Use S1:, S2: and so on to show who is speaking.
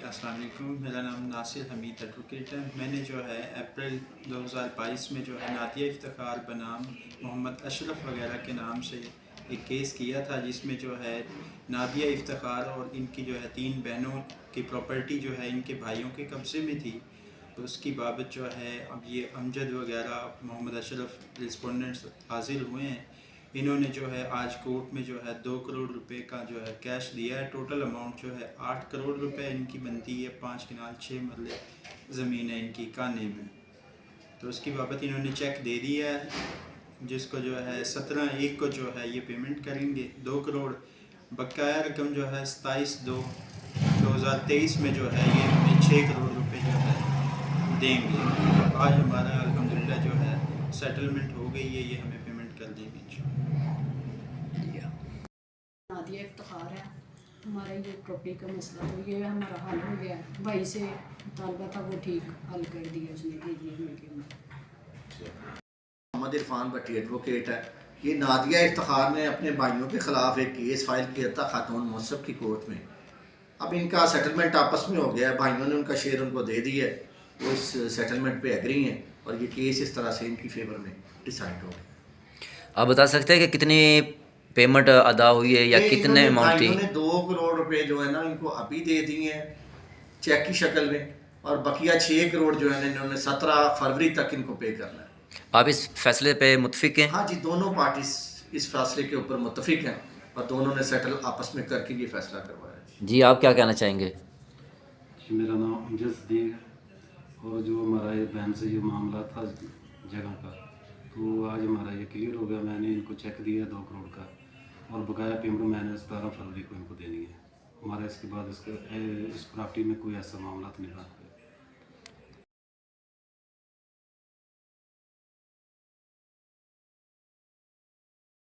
S1: अस्सलाम वालेकुम। मेरा नाम नासिर हमीद एडवोकेट है। मैंने जो है अप्रैल 2022 में जो है नादिया इफ्तिखार बनाम मोहम्मद अशरफ वगैरह के नाम से एक केस किया था, जिसमें जो है नादिया इफ्तिखार और इनकी जो है 3 बहनों की प्रॉपर्टी जो है इनके भाइयों के कब्ज़े में थी। तो उसकी बाबत जो है अब ये अमजद वगैरह मोहम्मद अशरफ रिस्पोंडेंट्स हाजिर हुए हैं। इन्होंने जो है आज कोर्ट में जो है 2 करोड़ रुपए का जो है कैश दिया है। टोटल अमाउंट जो है 8 करोड़ रुपए इनकी बनती है। 5 कनाल 6 मरले ज़मीन है इनकी काने में। तो उसकी बाबत इन्होंने चेक दे दिया है, जिसको जो है 17/1 को जो है ये पेमेंट करेंगे 2 करोड़। बकाया रकम जो है 27/2/2023 में जो है ये हमें 6 करोड़ रुपए जो है देंगे। आज हमारा अल्हम्दुलिल्लाह जो है सेटलमेंट हो गई है, ये हमें पेमेंट कर देंगे इंशाअल्लाह।
S2: नादिया इफ्तिखार है। हमारा ये प्रॉपर्टी का मसला तो ये हमारा हल हो गया है। भाई से मुतालबा था वो ठीक हल कर दिया, उसने दे दिया हमें।
S3: मोहम्मद इरफान भट्टी एडवोकेट है। ये नादिया इफ्तिखार ने अपने भाइयों के ख़िलाफ़ एक केस फाइल किया था खातून मुसब की कोर्ट में। अब इनका सेटलमेंट आपस में हो गया है, भाइयों ने उनका शेयर उनको दे दिया है, वो इस सेटलमेंट पे एग्री हैं और ये केस इस तरह से इनकी फेवर में डिसाइड हो गया।
S4: आप बता सकते हैं कि कितनी पेमेंट अदा हुई है या कितने अमाउंट थी?
S3: भाइयों ने 2 करोड़ रुपए जो है ना इनको अभी दे दिए हैं चेक की शक्ल में, और बकिया 6 करोड़ जो है ना इन्होंने 17 फरवरी तक इनको पे करना है।
S4: आप इस फैसले पे मुत्फिक हैं?
S3: हाँ जी, दोनों पार्टीज इस फैसले के ऊपर मुत्तफिक हैं और दोनों ने सेटल आपस में करके ये फैसला करवाया है।
S4: जी, आप क्या कहना चाहेंगे?
S5: मेरा नाम अमजद सदीक है, और जो हमारा ये बहन से ये मामला था जगह का, तो आज हमारा ये क्लियर हो गया। मैंने इनको चेक दिया 2 करोड़ का, और बकाया पेमेंट मैंने 17 फरवरी को इनको देनी है। हमारा इसके बाद इस प्रॉपर्टी में कोई ऐसा मामला तो नहीं रहा।